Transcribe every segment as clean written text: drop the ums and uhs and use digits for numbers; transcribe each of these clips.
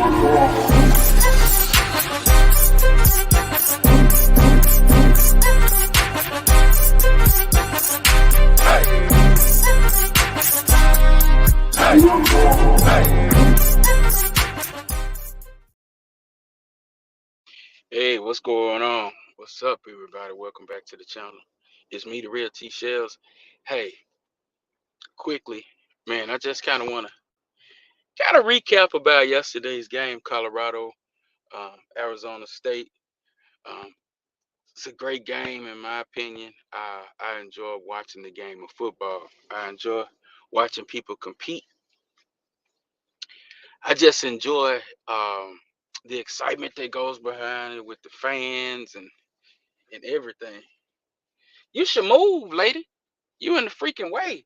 Hey, what's going on? What's up, everybody? Welcome back to the channel. It's me, the real T Shells. Hey, quickly, man, I just kind of want to recap about yesterday's game, Colorado, Arizona State. Um, it's a great game, in my opinion. I enjoy watching the game of football. I enjoy watching people compete. I just enjoy the excitement that goes behind it with the fans and everything. You should move, lady. You in the freaking way.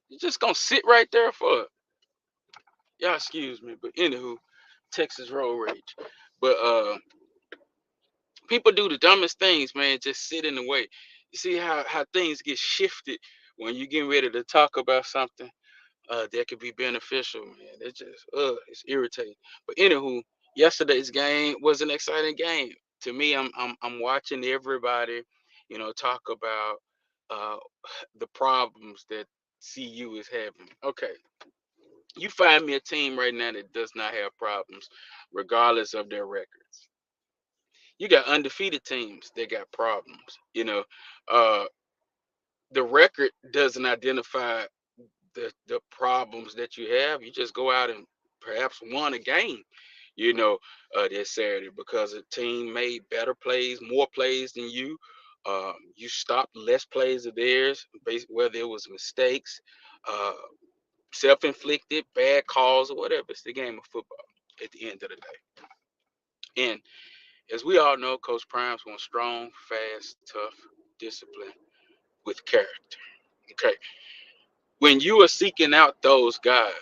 You just gonna sit right there for y'all excuse me, but anywho, Texas road rage. But people do the dumbest things, man, just sit in the way. You see how things get shifted when you getting ready to talk about something that could be beneficial, man. It just it's irritating. But anywho, yesterday's game was an exciting game. To me, I'm watching everybody, talk about uh the problems that CU is having. Okay, you find me a team right now that does not have problems, regardless of their records. You got undefeated teams that got problems. Uh, the record doesn't identify the problems that you have. You just go out and perhaps won a game, this Saturday because a team made better plays, more plays than you. You stopped less plays of theirs, whether it was mistakes, uh, self-inflicted, bad calls, or whatever. It's the game of football at the end of the day. And as we all know, Coach Prime's one strong, fast, tough, discipline with character. Okay. When you are seeking out those guys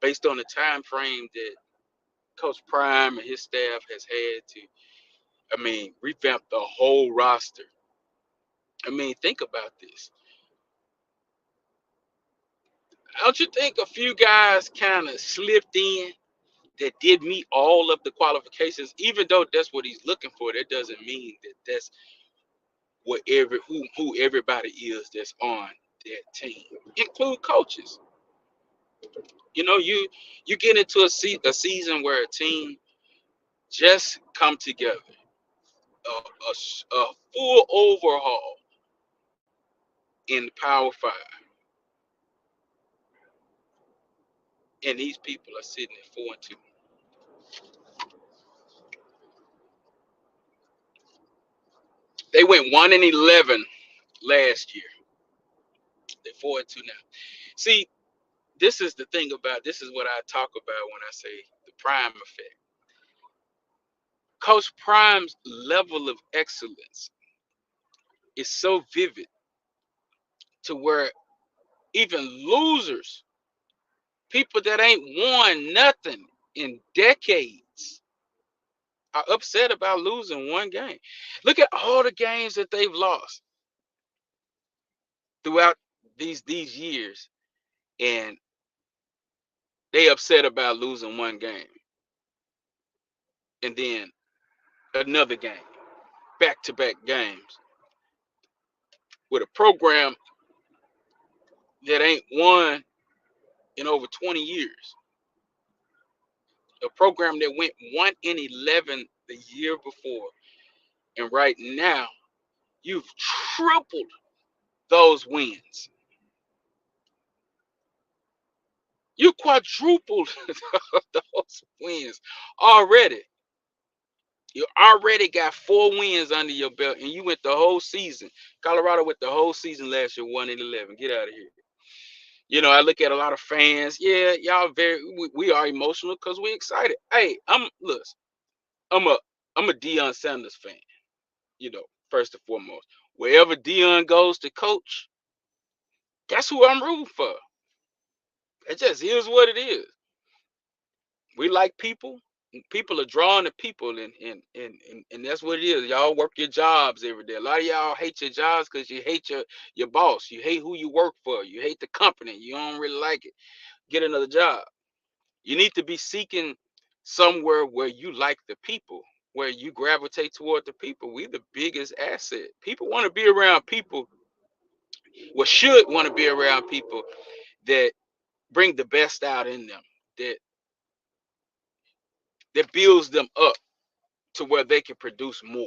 based on the time frame that Coach Prime and his staff has had to, revamp the whole roster. Think about this. Don't you think a few guys kind of slipped in that did meet all of the qualifications? Even though that's what he's looking for, that doesn't mean that that's what who everybody is that's on that team, include coaches. You get into a season where a team just come together, a full overhaul in the Power Five, and these people are sitting at 4-2. They went 1-11 last year. They're 4-2 now. See, this is what I talk about when I say the Prime effect. Coach Prime's level of excellence is so vivid to where even losers, people that ain't won nothing in decades, are upset about losing one game. Look at all the games that they've lost throughout these years, and they upset about losing one game, and then another game, back-to-back games with a program that ain't won in over 20 years. A program that went 1-11 the year before, and right now you've tripled those wins. You quadrupled those wins already. You already got 4 wins under your belt, and you went the whole season. Colorado went the whole season last year, 1-11. Get out of here. I look at a lot of fans. Yeah, y'all we are emotional because we're excited. Hey, I'm a Deion Sanders fan. First and foremost, wherever Deion goes to coach, that's who I'm rooting for. It just is what it is. We like people. People are drawn to people, and that's what it is. Y'all work your jobs every day. A lot of y'all hate your jobs because you hate your boss. You hate who you work for. You hate the company. You don't really like it. Get another job. You need to be seeking somewhere where you like the people, where you gravitate toward the people. We the biggest asset. People want to be around people, well, should want to be around people that bring the best out in them, that builds them up to where they can produce more.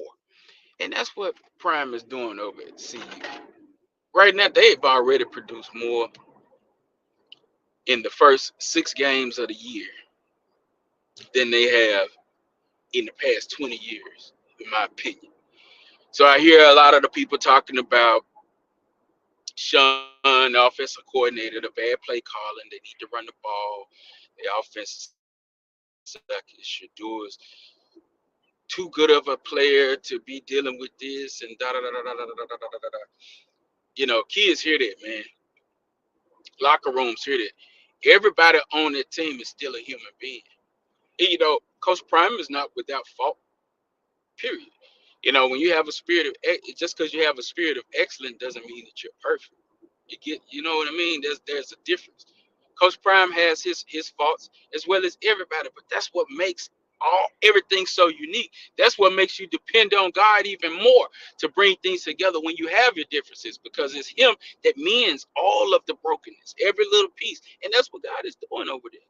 And that's what Prime is doing over at CU. Right now, they've already produced more in the first 6 games of the year than they have in the past 20 years, in my opinion. So I hear a lot of the people talking about Sean, the offensive coordinator, the bad play calling. They need to run the ball. The offense suck. Shadour's too good of a player to be dealing with this and da da da da da da da da da da. You know, kids hear that, man. Locker rooms hear that. Everybody on that team is still a human being. And, you know, Coach Prime is not without fault. Period. You know, when you have a spirit of just because you have a spirit of excellence doesn't mean that you're perfect. You know what I mean? There's a difference. Coach Prime has his faults as well as everybody, but that's what makes everything so unique. That's what makes you depend on God even more to bring things together when you have your differences, because it's Him that mends all of the brokenness, every little piece, and that's what God is doing over there.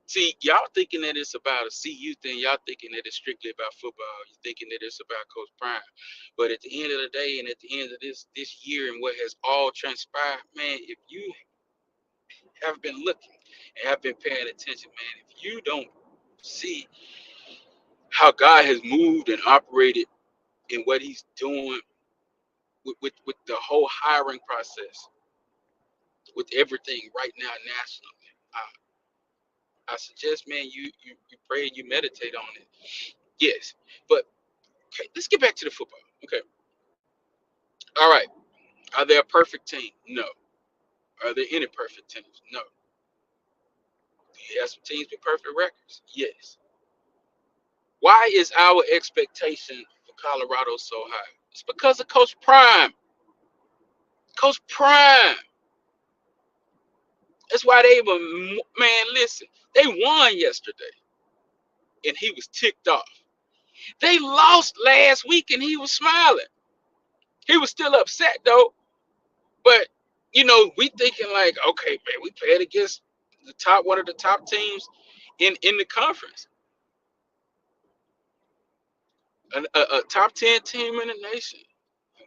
See, y'all thinking that it's about a CU thing. Y'all thinking that it's strictly about football. You're thinking that it's about Coach Prime. But at the end of the day, and at the end of this year and what has all transpired, man, if you have been looking and have been paying attention, man, if you don't see how God has moved and operated in what He's doing with the whole hiring process, with everything right now nationally, I suggest, man, you pray and you meditate on it. Yes, but okay, let's get back to the football. Okay. All right. Are there a perfect team? No. Are there any perfect teams? No. Do you have some teams with perfect records? Yes. Why is our expectation for Colorado so high? It's because of Coach Prime. Coach Prime. That's why they were, man, listen, they won yesterday and he was ticked off. They lost last week and he was smiling. He was still upset though. But you know, we thinking like, okay, man, we played against one of the top teams in the conference, a top 10 team in the nation.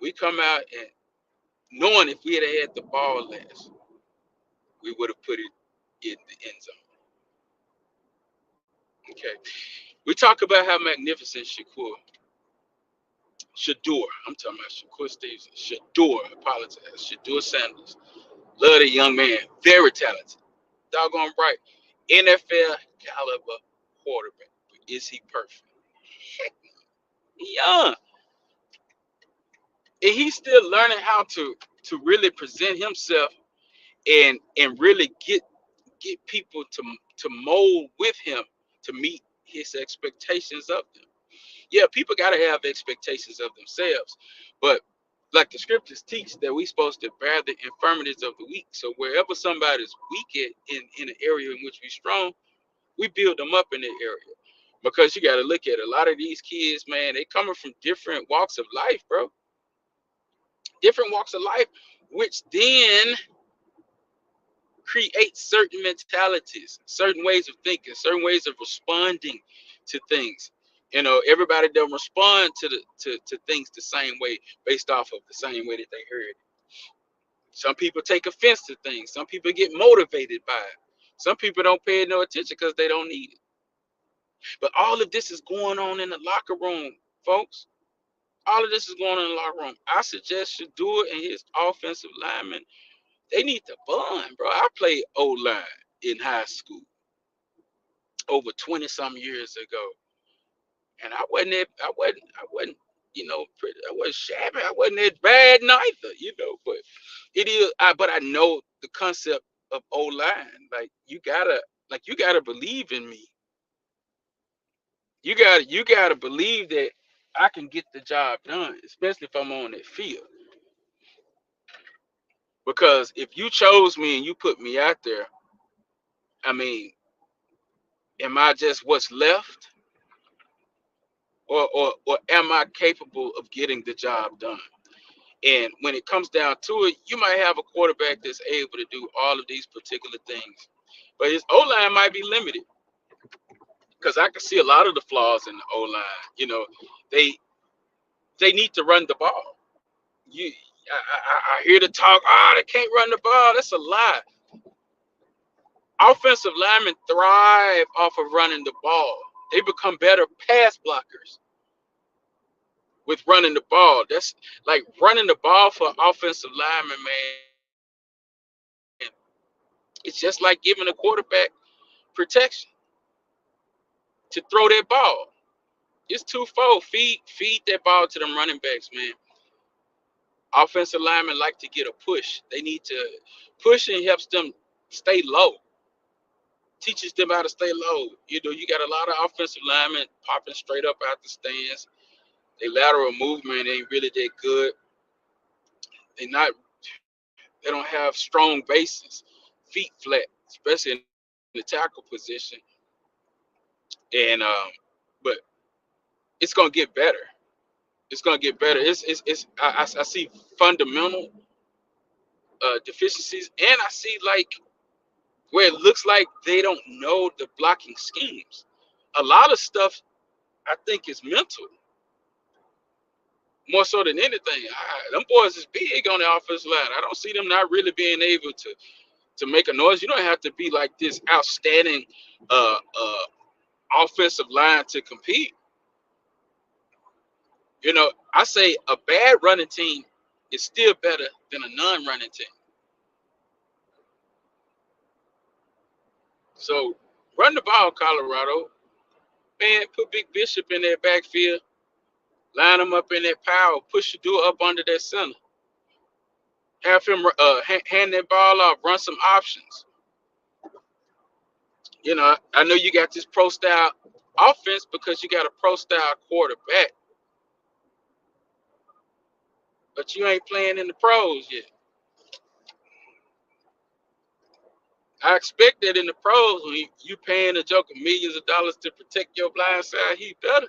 We come out and knowing if we had the ball last, we would have put it in the end zone. Okay, we talk about how magnificent Shedeur. I'm talking about Shakur Stevenson. Shedeur, apologize. Shedeur Sanders. Love the young man. Very talented. Doggone right. NFL caliber quarterback. But is he perfect? Heck, he young. And he's still learning how to really present himself and really get people to mold with him to meet his expectations of them. Yeah, people gotta have expectations of themselves, but like the scriptures teach that we supposed to bear the infirmities of the weak. So wherever somebody's weak at in an area in which we're strong, we build them up in that area. Because you gotta look at a lot of these kids, man, they coming from different walks of life, bro. Different walks of life, which then create certain mentalities, certain ways of thinking, certain ways of responding to things. You know, everybody don't respond to things the same way based off of the same way that they heard it. Some people take offense to things. Some people get motivated by it. Some people don't pay no attention because they don't need it. But all of this is going on in the locker room, folks. All of this is going on in the locker room. I suggest Shedeur and his offensive linemen, they need to bond, bro. I played O-line in high school over 20 some years ago. And you know, I wasn't shabby. I wasn't that bad neither, you know, but but I know the concept of O-line. Like you gotta believe in me. You gotta believe that I can get the job done, especially if I'm on that field. Because if you chose me and you put me out there, I mean, am I just what's left, or am I capable of getting the job done? And when it comes down to it, you might have a quarterback that's able to do all of these particular things, but his O line might be limited because I can see a lot of the flaws in the O line. You know, they they need to run the ball. You, I hear the talk. They can't run the ball. That's a lie. Offensive linemen thrive off of running the ball. They become better pass blockers with running the ball. That's like running the ball for offensive linemen, man. It's just like giving a quarterback protection to throw that ball. It's twofold. Feed that ball to them running backs, man. Offensive linemen like to get a push. They need to push and helps them stay low. Teaches them how to stay low. You know, you got a lot of offensive linemen popping straight up out the stands. Their lateral movement ain't really that good. They not. They don't have strong bases, feet flat, especially in the tackle position. And but it's gonna get better. It's gonna get better. It's I see fundamental deficiencies, and I see like where it looks like they don't know the blocking schemes. A lot of stuff I think is mental more so than anything. Them boys is big on the offensive line. I don't see them not really being able to make a noise. You don't have to be like this outstanding offensive line to compete. You know, I say a bad running team is still better than a non-running team. So run the ball, Colorado. Man, put Big Bishop in that backfield, line him up in that power, push the dude up under that center. Have him hand that ball off, run some options. You know, I know you got this pro style offense because you got a pro style quarterback, but you ain't playing in the pros yet. I expect that in the pros, when you paying a joker millions of dollars to protect your blind side, he better.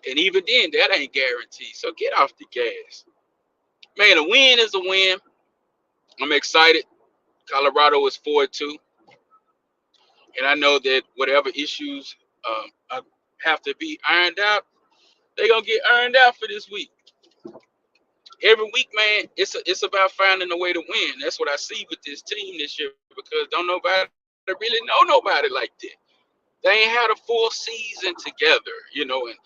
And even then, that ain't guaranteed. So get off the gas. Man, a win is a win. I'm excited. Colorado is 4-2. And I know that whatever issues have to be ironed out, they're going to get ironed out for this week. Every week, man, it's about finding a way to win. That's what I see with this team this year because don't nobody really know nobody like that. They ain't had a full season together, you know, and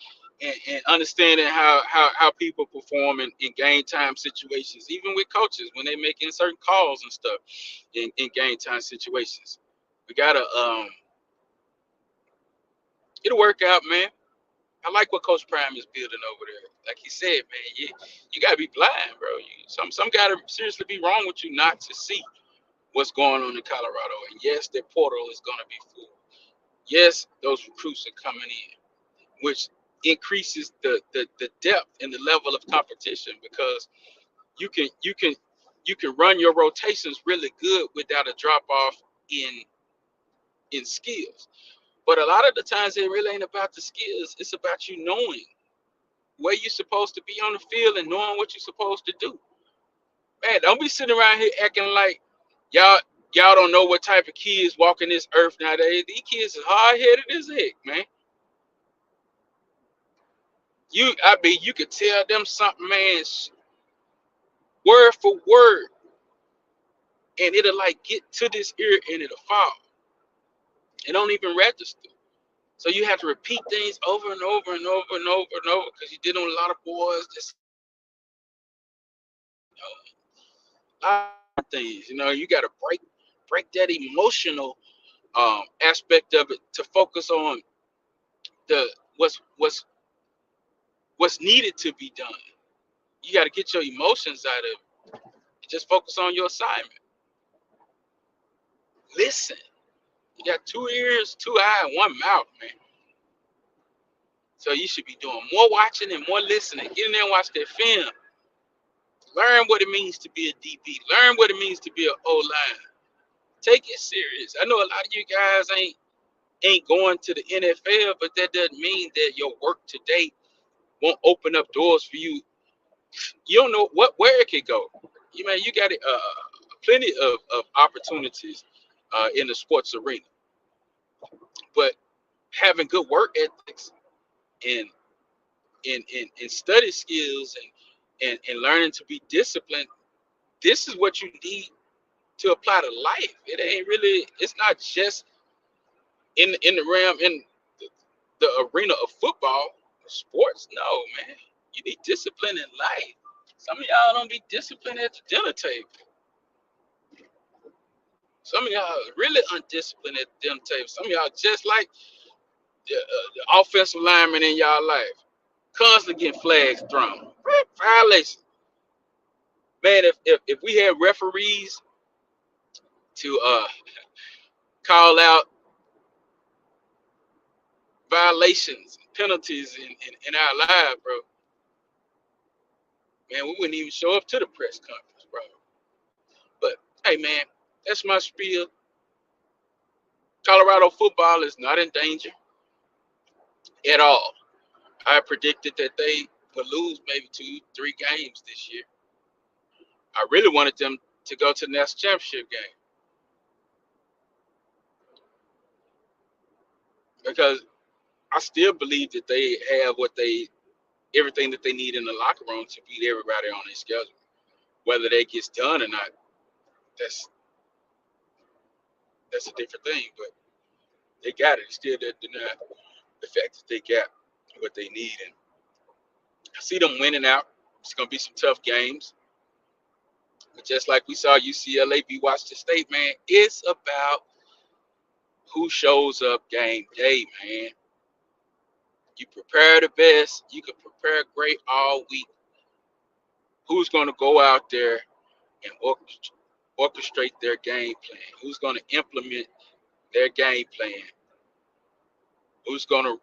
understanding how people perform in game time situations, even with coaches when they making certain calls and stuff in game time situations. We gotta it'll work out, man. I like what Coach Prime is building over there. Like he said, man, you gotta be blind, bro. Some gotta seriously be wrong with you not to see what's going on in Colorado. And yes, their portal is gonna be full. Yes, those recruits are coming in, which increases the depth and the level of competition because you can you can you can run your rotations really good without a drop off in skills. But a lot of the times it really ain't about the skills. It's about you knowing where you're supposed to be on the field and knowing what you're supposed to do. Man, don't be sitting around here acting like y'all y'all don't know what type of kids walking this earth nowadays. These kids is hard headed as heck, man. I mean, you could tell them something, man, word for word, and it'll like get to this ear and it'll fall. It don't even register. So you have to repeat things over and over and over and over and over because you did on a lot of boys. Just a lot of things. You know, you got to break that emotional aspect of it to focus on the what's needed to be done. You got to get your emotions out of it. Just focus on your assignment. Listen. You got 2 ears, 2 eyes, 1 mouth, man. So you should be doing more watching and more listening. Get in there and watch that film. Learn what it means to be a DB. Learn what it means to be an O line. Take it serious. I know a lot of you guys ain't going to the NFL, but that doesn't mean that your work today won't open up doors for you. You don't know where it could go. You got plenty of opportunities in the sports arena, but having good work ethics and and study skills and learning to be disciplined, this is what you need to apply to life. It ain't really, it's not just in the realm, in the arena of football, sports. No, man. You need discipline in life. Some of y'all don't be disciplined at the dinner table. Some of y'all are really undisciplined at the dinner table. Some of y'all just like the offensive lineman in y'all life, constantly getting flags thrown. Violation. Man, if we had referees to call out violations, penalties in our lives, bro, man, we wouldn't even show up to the press conference, bro. But hey, man, that's my spiel. Colorado football is not in danger at all. I predicted that they would lose maybe 2-3 games this year. I really wanted them to go to the national championship game because I still believe that they have everything that they need in the locker room to beat everybody on their schedule. Whether that gets done or not, that's a different thing. But they got it. Still didn't deny the fact that they got what they need, and I see them winning out. It's gonna be some tough games. But just like we saw UCLA beat Washington State, man, it's about who shows up game day, man. You prepare the best. You can prepare great all week. Who's going to go out there and orchestrate their game plan? Who's going to implement their game plan? Who's going to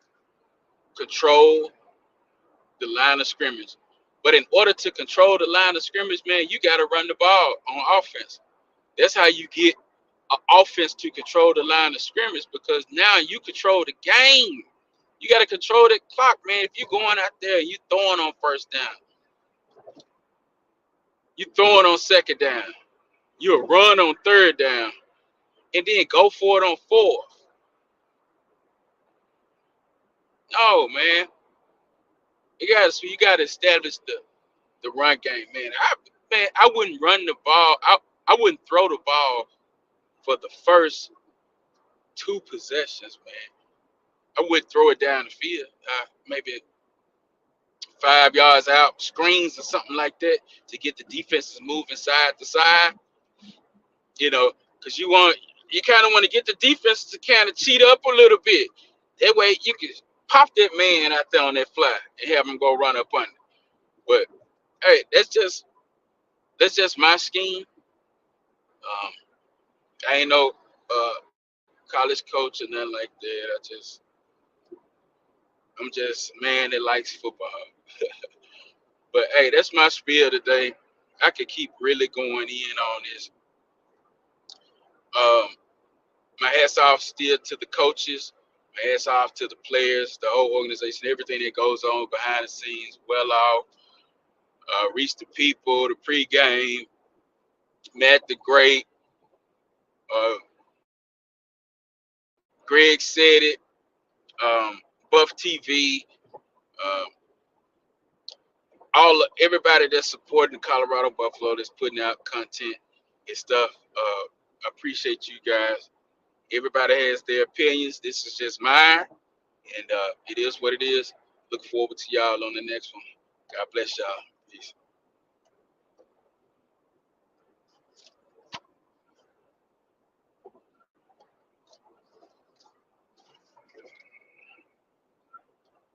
control the line of scrimmage? But in order to control the line of scrimmage, man, you got to run the ball on offense. That's how you get an offense to control the line of scrimmage, because now you control the game. You got to control the clock, man. If you're going out there and you throwing on first down, you throwing on second down, you'll run on third down, and then go for it on fourth. No, man. You got to establish the run game, man. I wouldn't run the ball. I wouldn't throw the ball for the first 2 possessions, man. I would throw it down the field, maybe 5 yards out, screens or something like that, to get the defenses moving side to side. Because you kind of want to get the defense to kind of cheat up a little bit. That way you can pop that man out there on that fly and have him go run up under. But hey, that's just my scheme. I ain't no college coach or nothing like that. I'm just a man that likes football. But hey, that's my spiel today. I could keep really going in on this. My hats off still to the coaches. My hats off to the players, the whole organization, everything that goes on behind the scenes. Well off. Reach the people, the pregame, Matt the Great, uh, Greg said it, Buff TV, uh, everybody that's supporting Colorado Buffalo, that's putting out content and stuff. I appreciate you guys. Everybody has their opinions. This is just mine, and it is what it is. Look forward to y'all on the next one. God bless y'all. Peace.